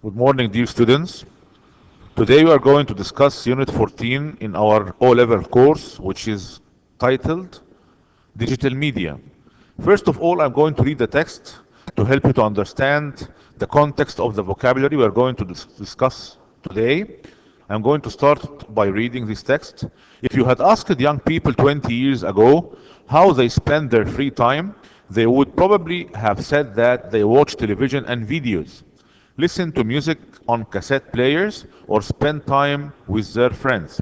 Good morning, dear students. Today we are going to discuss Unit 14 in our O-level course, which is titled Digital Media. First of all, I'm going to read the text to help you to understand the context of the vocabulary we are going to discuss today. I'm going to start by reading this text. If you had asked young people 20 years ago how they spend their free time, they would probably have said that they watch television and videos, listen to music on cassette players, or spend time with their friends.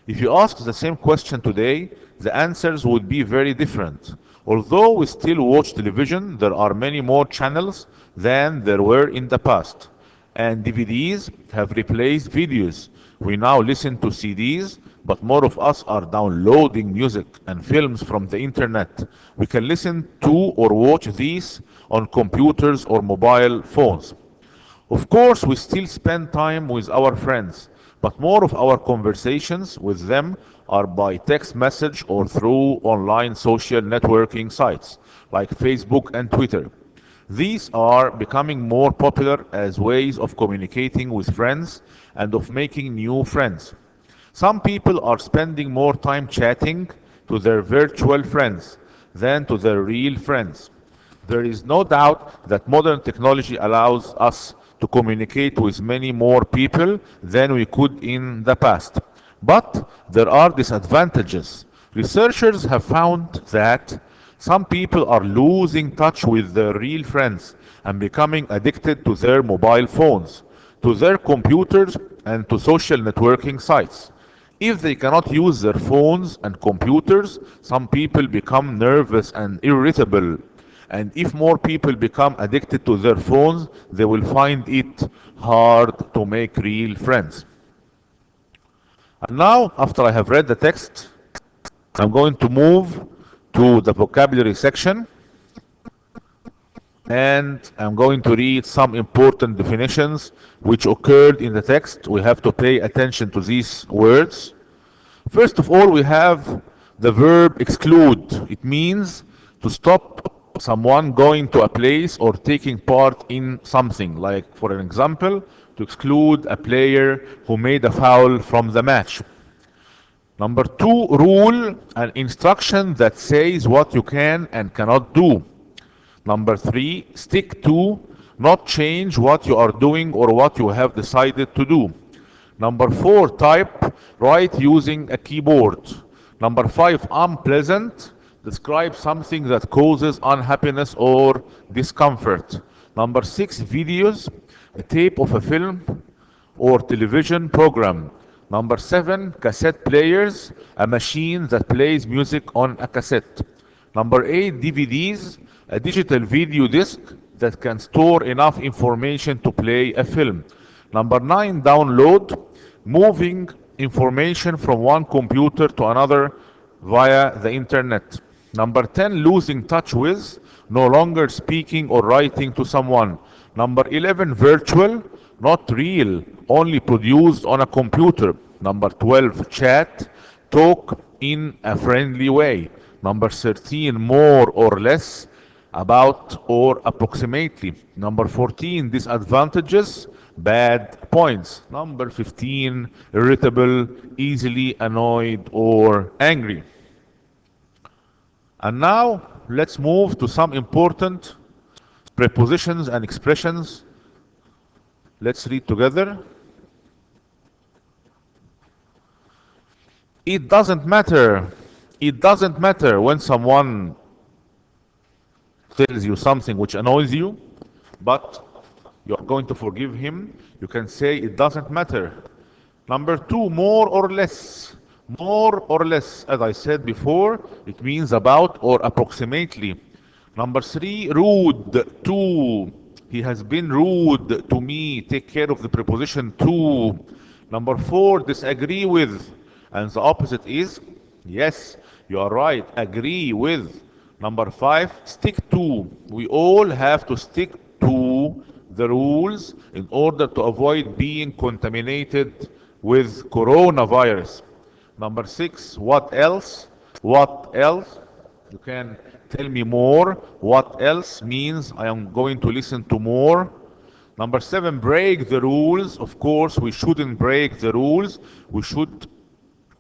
If you ask the same question today, the answers would be very different. Although we still watch television, there are many more channels than there were in the past. And DVDs have replaced videos. We now listen to CDs, but more of us are downloading music and films from the internet. We can listen to or watch these on computers or mobile phones. Of course, we still spend time with our friends, but more of our conversations with them are by text message or through online social networking sites like Facebook and Twitter. These are becoming more popular as ways of communicating with friends and of making new friends. Some people are spending more time chatting to their virtual friends than to their real friends. There is no doubt that modern technology allows us to communicate with many more people than we could in the past. But there are disadvantages. Researchers have found that some people are losing touch with their real friends and becoming addicted to their mobile phones, to their computers, and to social networking sites. If they cannot use their phones and computers, some people become nervous and irritable. And if more people become addicted to their phones, they will find it hard to make real friends. And now, after I have read the text, I'm going to move to the vocabulary section, and I'm going to read some important definitions which occurred in the text. We have to pay attention to these words. First of all, we have the verb exclude. It means to stop someone going to a place or taking part in something. Like, for an example, to exclude a player who made a foul from the match. Number two, rule, an instruction that says what you can and cannot do. Number three, stick to, not change what you are doing or what you have decided to do. Number four, type, write using a keyboard. Number five, unpleasant, describe something that causes unhappiness or discomfort. Number six, videos, a tape of a film or television program. Number seven, cassette players, a machine that plays music on a cassette. Number eight, DVDs, a digital video disc that can store enough information to play a film. Number nine, download, moving information from one computer to another via the internet. Number 10, losing touch with, no longer speaking or writing to someone. Number 11, virtual, not real, only produced on a computer. Number 12, chat, talk in a friendly way. Number 13, more or less, about or approximately. Number 14, disadvantages, bad points. Number 15, irritable, easily annoyed or angry. And now let's move to some important prepositions and expressions. Let's read together. It doesn't matter. It doesn't matter when someone tells you something which annoys you, but you are going to forgive him. You can say it doesn't matter. Number two, more or less. More or less, as I said before, it means about or approximately. Number three, rude. To. He has been rude to me. Take care of the preposition to. Number four, disagree with. And the opposite is yes, you are right. Agree with. Number five, stick to. We all have to stick to the rules in order to avoid being contaminated with coronavirus. Number six, what else? What else? You can tell me more. What else means I am going to listen to more. Number 7, break the rules. Of course, we shouldn't break the rules. We should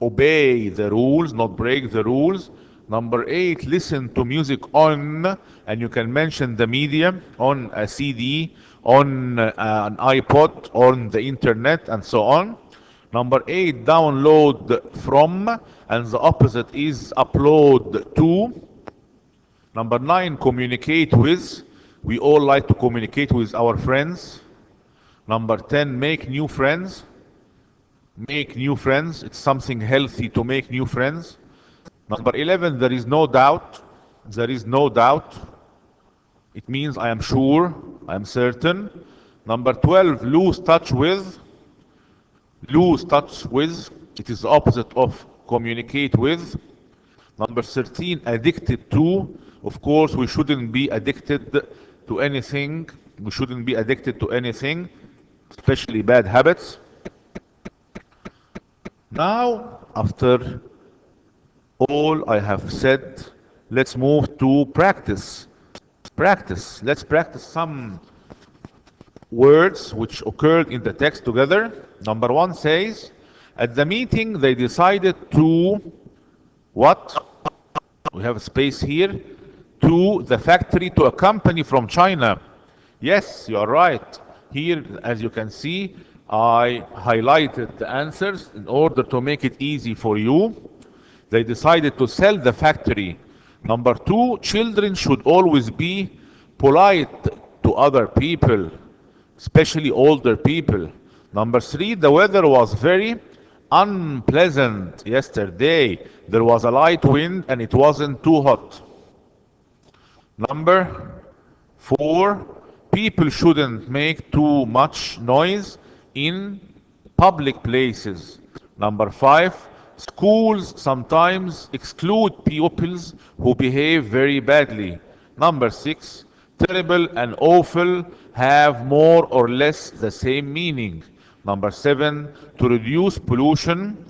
obey the rules, not break the rules. Number 8, listen to music on, and you can mention the media, on a CD, on an iPod, on the internet, and so on. Number 8, download from, and the opposite is upload to. Number 9, communicate with. We all like to communicate with our friends. Number 10, make new friends. Make new friends. It's something healthy to make new friends. Number 11, there is no doubt. There is no doubt. It means I am sure, I am certain. Number 12, lose touch with. Lose touch with. It is the opposite of communicate with. Number 13, addicted to. Of course, we shouldn't be addicted to anything. We shouldn't be addicted to anything, especially bad habits. Now, after all I have said, let's move to practice. Practice. Let's practice some words which occurred in the text together. Number 1 says, at the meeting they decided to what? We have a space here. To the factory, to a company from China. Yes, you are right. Here, as you can see, I highlighted the answers in order to make it easy for you. They decided to sell the factory. Number 2, children should always be polite to other people, especially older people. Number 3, the weather was very unpleasant yesterday. There was a light wind and it wasn't too hot. Number 4, people shouldn't make too much noise in public places. Number 5, schools sometimes exclude pupils who behave very badly. Number 6, terrible and awful have more or less the same meaning. Number 7, to reduce pollution,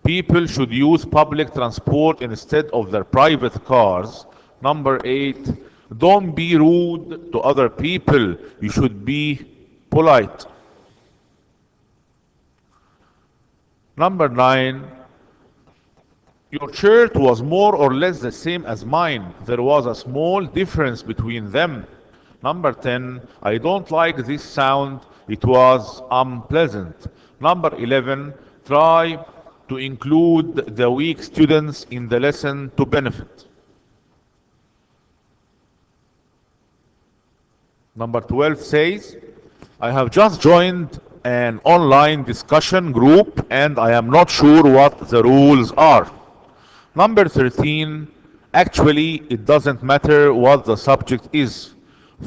people should use public transport instead of their private cars. Number 8, don't be rude to other people. You should be polite. Number 9, your shirt was more or less the same as mine. There was a small difference between them. Number 10, I don't like this sound. It was unpleasant. Number 11, try to include the weak students in the lesson to benefit. Number 12 says, I have just joined an online discussion group and I am not sure what the rules are. Number 13, actually it doesn't matter what the subject is.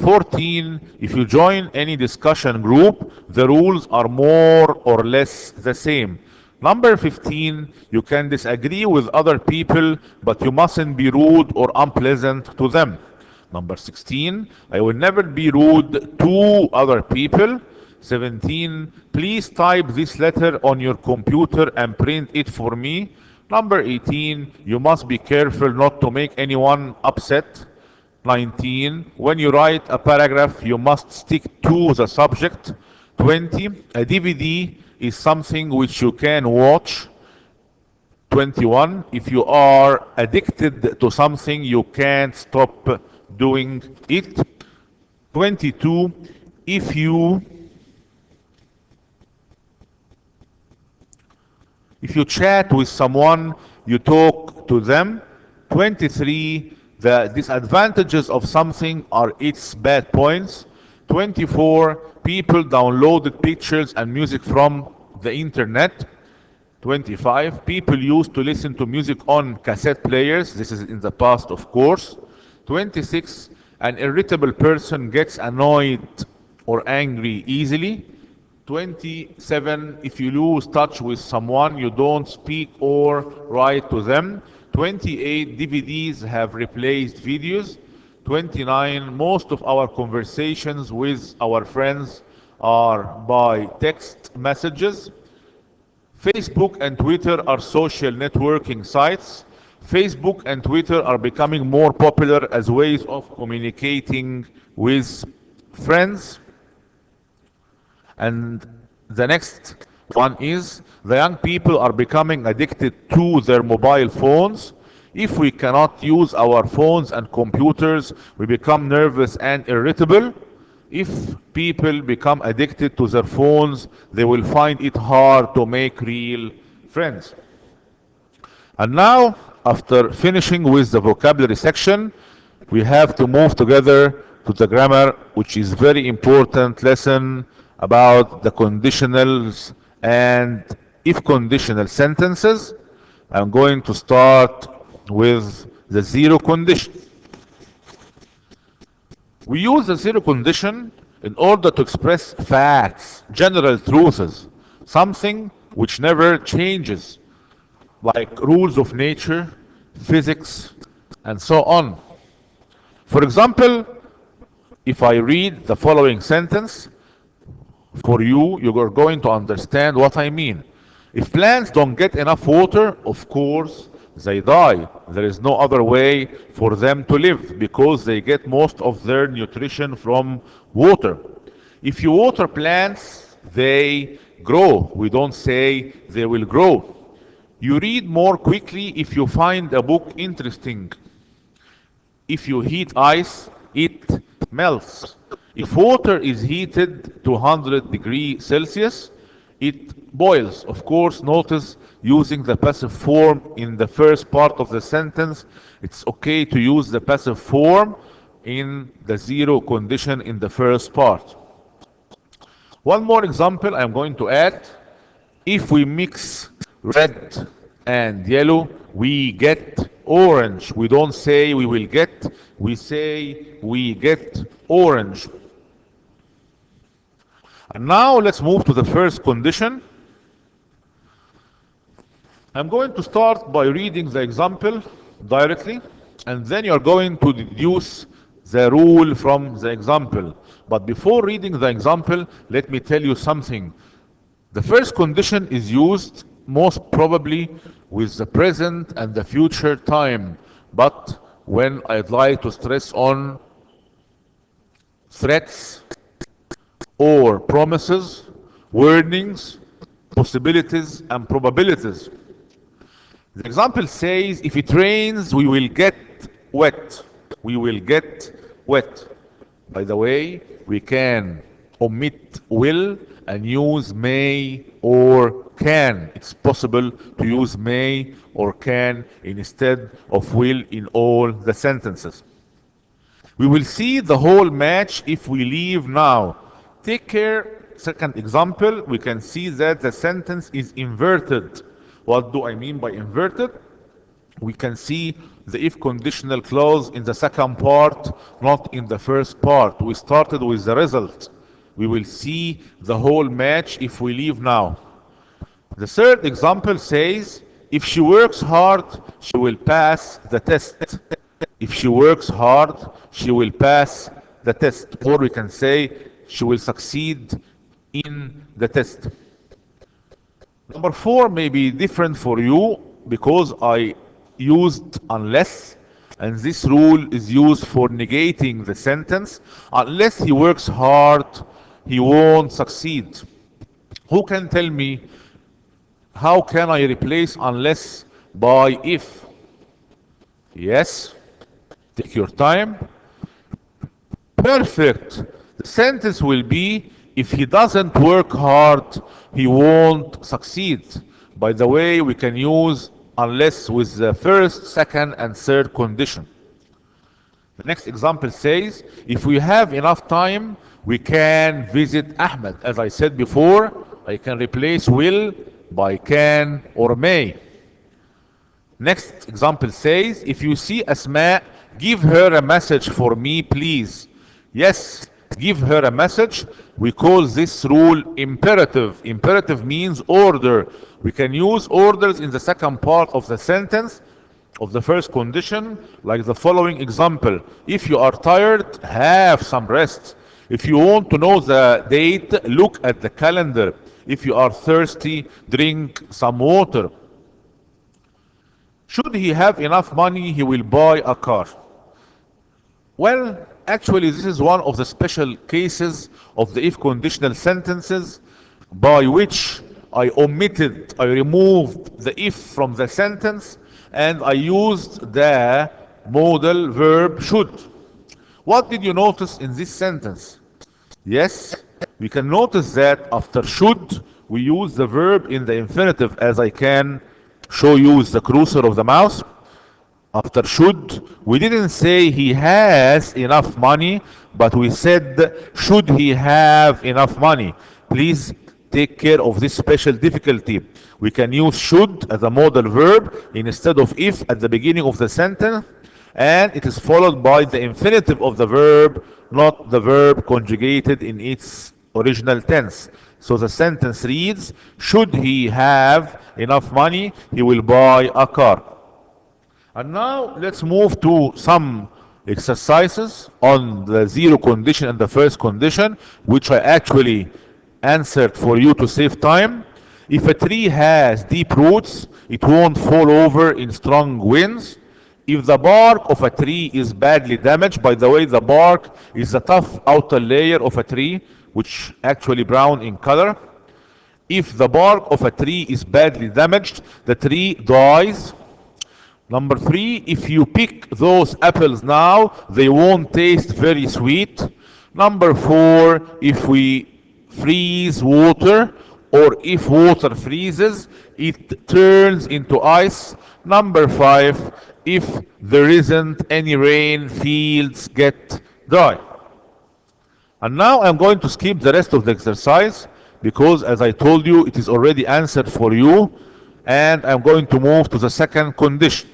14, if you join any discussion group, the rules are more or less the same. Number 15, you can disagree with other people, but you mustn't be rude or unpleasant to them. Number 16, I will never be rude to other people. 17, please type this letter on your computer and print it for me. Number 18, you must be careful not to make anyone upset. 19, when you write a paragraph, you must stick to the subject. 20, a DVD is something which you can watch. 21, if you are addicted to something, you can't stop doing it. 22, if you chat with someone, you talk to them. 23, the disadvantages of something are its bad points. 24, people downloaded pictures and music from the internet. 25, people used to listen to music on cassette players. This is in the past, of course. 26, an irritable person gets annoyed or angry easily. 27, if you lose touch with someone, you don't speak or write to them. 28, DVDs have replaced videos. 29, most of our conversations with our friends are by text messages. Facebook and Twitter are social networking sites. Facebook and Twitter are becoming more popular as ways of communicating with friends. And the next one is the young people are becoming addicted to their mobile phones. If we cannot use our phones and computers, we become nervous and irritable. If people become addicted to their phones, they will find it hard to make real friends. And now, after finishing with the vocabulary section, we have to move together to the grammar, which is very important lesson about the conditionals and if conditional sentences. I'm going to start with the zero condition. We use the zero condition in order to express facts, general truths, something which never changes, like rules of nature, physics, and so on. For example, if I read the following sentence for you, you are going to understand what I mean. If plants don't get enough water, of course, they die. There is no other way for them to live because they get most of their nutrition from water. If you water plants, they grow. We don't say they will grow. You read more quickly if you find a book interesting. If you heat ice, it melts. If water is heated to 100 degrees Celsius, it boils. Of course, notice using the passive form in the first part of the sentence. It's okay to use the passive form in the zero condition in the first part. One more example I'm going to add. If we mix red and yellow, we get orange. We don't say we will get, we say we get orange. And now let's move to the first condition. I'm going to start by reading the example directly, and then you're going to deduce the rule from the example. But before reading the example, let me tell you something. The first condition is used most probably with the present and the future time, but when I'd like to stress on threats or promises, warnings, possibilities, and probabilities. The example says, if it rains, we will get wet. We will get wet. By the way, we can omit will and use may or can. It's possible to use may or can instead of will in all the sentences. We will see the whole match if we leave now. Take care. Second example, we can see that the sentence is inverted. What do I mean by inverted? We can see the if conditional clause in the second part, not in the first part. We started with the result. We will see the whole match if we leave now. The third example says, if she works hard, she will pass the test. If she works hard, she will pass the test. Or we can say, she will succeed in the test. Number 4 may be different for you because I used unless, and this rule is used for negating the sentence. Unless he works hard, he won't succeed. Who can tell me how can I replace unless by if? Yes, take your time. Perfect. The sentence will be, if he doesn't work hard, he won't succeed. By the way, we can use unless with the first, second, and third condition. The next example says, if we have enough time, we can visit Ahmed. As I said before, I can replace will by can or may. Next example says, if you see Asma, give her a message for me, please. Yes, give her a message. We call this rule imperative. Imperative means order. We can use orders in the second part of the sentence of the first condition, like the following example. If you are tired, have some rest. If you want to know the date, look at the calendar. If you are thirsty, drink some water. Should he have enough money, he will buy a car. Well, Actually, this is one of the special cases of the if conditional sentences by which I removed the if from the sentence and I used the modal verb should. What did you notice in this sentence? Yes, we can notice that after should, we use the verb in the infinitive, as I can show you with the cursor of the mouse. After should, we didn't say he has enough money, but we said should he have enough money. Please take care of this special difficulty. We can use should as a modal verb instead of if at the beginning of the sentence, and it is followed by the infinitive of the verb, not the verb conjugated in its original tense. So the sentence reads, should he have enough money, he will buy a car. And now let's move to some exercises on the zero condition and the first condition, which I actually answered for you to save time. If a tree has deep roots, it won't fall over in strong winds. If the bark of a tree is badly damaged, by the way, the bark is the tough outer layer of a tree, which actually brown in color. If the bark of a tree is badly damaged, the tree dies. Number 3, if you pick those apples now, they won't taste very sweet. Number 4, if we freeze water, or if water freezes, it turns into ice. Number 5, if there isn't any rain, fields get dry. And now I'm going to skip the rest of the exercise because, as I told you, it is already answered for you, and I'm going to move to the second condition.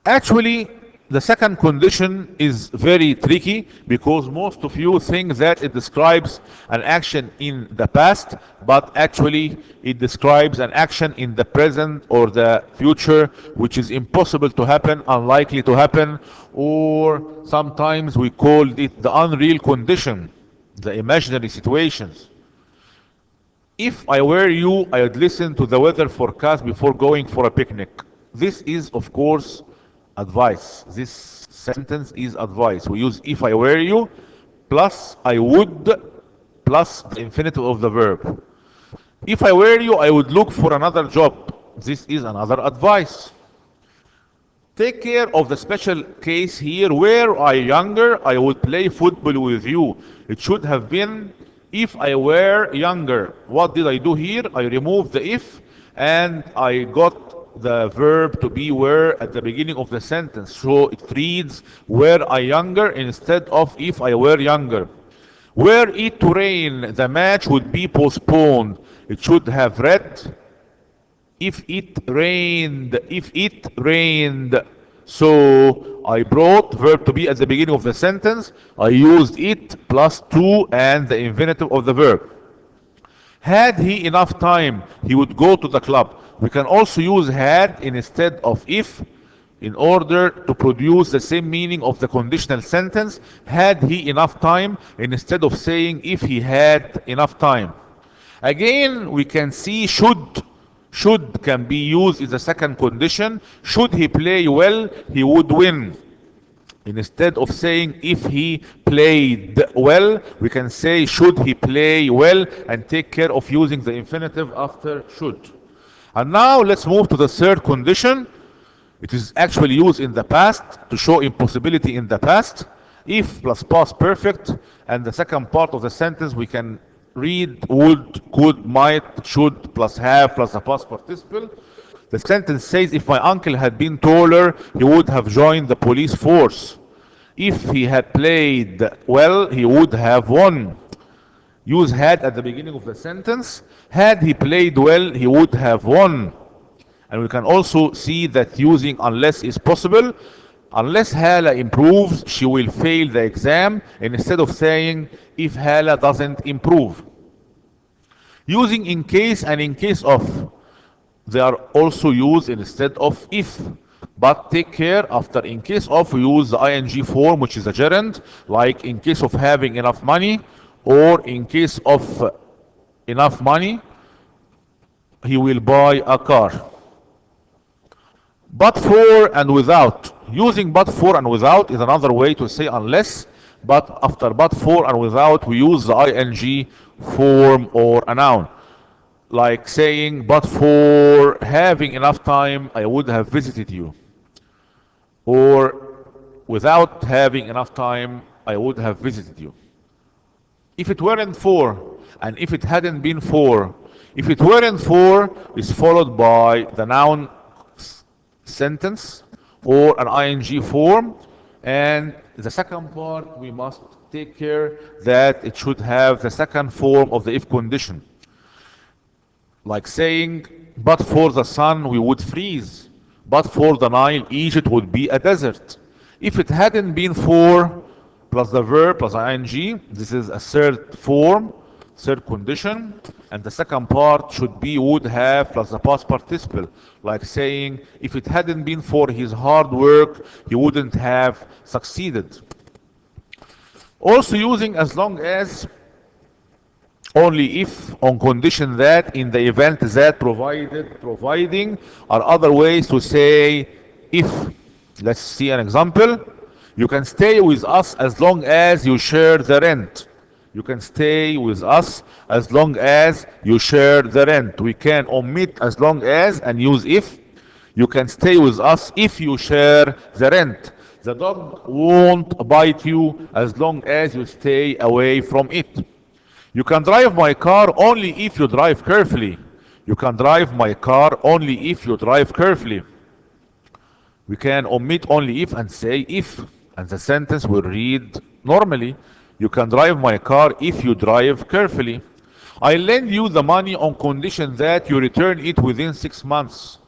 Actually, the second condition is very tricky because most of you think that it describes an action in the past, but actually it describes an action in the present or the future, which is impossible to happen, unlikely to happen, or sometimes we call it the unreal condition, the imaginary situations. If I were you, I would listen to the weather forecast before going for a picnic. This is, of course, advice. This sentence is advice. We use if I were you plus I would plus the infinitive of the verb. If I were you, I would look for another job. This is another advice. Take care of the special case here. Were I younger, I would play football with you. It should have been if I were younger. What did I do here? I removed the if and I got the verb to be were at the beginning of the sentence. So it reads, were I younger instead of if I were younger. Were it to rain, the match would be postponed. It should have read, if it rained, if it rained. So I brought verb to be at the beginning of the sentence. I used it plus to and the infinitive of the verb. Had he enough time, he would go to the club. We can also use had instead of if in order to produce the same meaning of the conditional sentence. Had he enough time instead of saying if he had enough time. Again, we can see should. Should can be used in the second condition. Should he play well, he would win. Instead of saying if he played well, we can say should he play well and take care of using the infinitive after should. And now let's move to the third condition. It is actually used in the past to show impossibility in the past. If plus past perfect, and the second part of the sentence we can read would, could, might, should plus have plus a past participle. The sentence says, if my uncle had been taller, he would have joined the police force. If he had played well, he would have won. Use had at the beginning of the sentence. Had he played well, he would have won. And we can also see that using unless is possible. Unless Hala improves, she will fail the exam, instead of saying if Hala doesn't improve. Using in case and in case of. They are also used instead of if. But take care, after in case of, we use the ing form, which is a gerund, like in case of having enough money, or in case of enough money, he will buy a car. But for and without, Using but for and without is another way to say unless, but after but for and without we use the ing form or a noun. Like saying, but for having enough time, I would have visited you. Or without having enough time, I would have visited you. If it weren't for, and if it hadn't been for. If it weren't for is followed by the noun sentence or an ing form, and the second part we must take care that it should have the second form of the if condition. Like saying, but for the sun we would freeze, but for the Nile Egypt would be a desert. If it hadn't been for plus the verb plus ing, this is a third form, third condition, and the second part should be would have plus the past participle. Like saying, if it hadn't been for his hard work, he wouldn't have succeeded. Also using as long as, only if, on condition that, in the event that, providing are other ways to say if. Let's see an example. You can stay with us as long as you share the rent. You can stay with us as long as you share the rent. We can omit as long as and use if. You can stay with us if you share the rent. The dog won't bite you as long as you stay away from it. You can drive my car only if you drive carefully. You can drive my car only if you drive carefully. We can omit only if and say if, and the sentence will read normally. You can drive my car if you drive carefully. I lend you the money on condition that you return it within 6 months.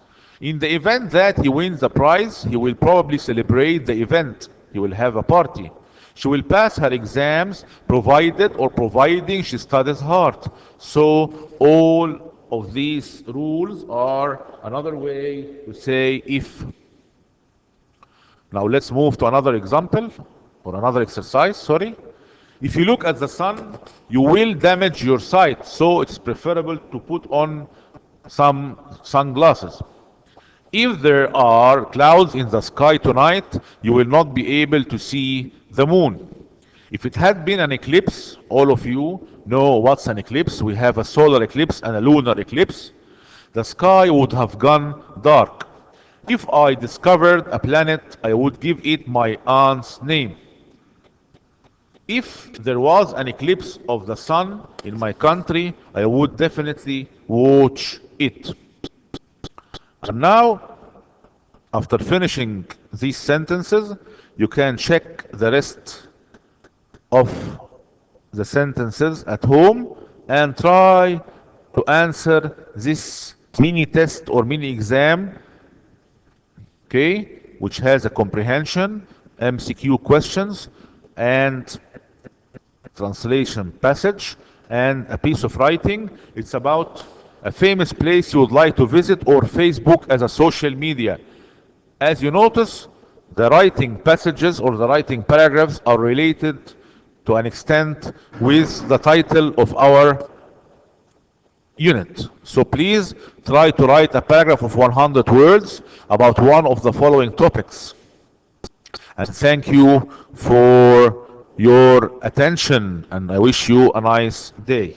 In the event that he wins the prize, he will probably celebrate the event. He will have a party. She will pass her exams provided or providing she studies hard. So all of these rules are another way to say if. Now let's move to another example or another exercise, sorry. If you look at the sun, you will damage your sight, so it's preferable to put on some sunglasses. If there are clouds in the sky tonight, you will not be able to see the moon. If it had been an eclipse, all of you know what's an eclipse. We have a solar eclipse and a lunar eclipse. The sky would have gone dark. If I discovered a planet, I would give it my aunt's name. If there was an eclipse of the sun in my country, I would definitely watch it. And now, after finishing these sentences, you can check the rest of the sentences at home and try to answer this mini test or mini exam, okay, which has a comprehension, MCQ questions, and translation passage, and a piece of writing. It's about a famous place you would like to visit, or Facebook as a social media. As you notice, the writing passages or the writing paragraphs are related to an extent with the title of our unit. So please try to write a paragraph of 100 words about one of the following topics. And thank you for your attention, and I wish you a nice day.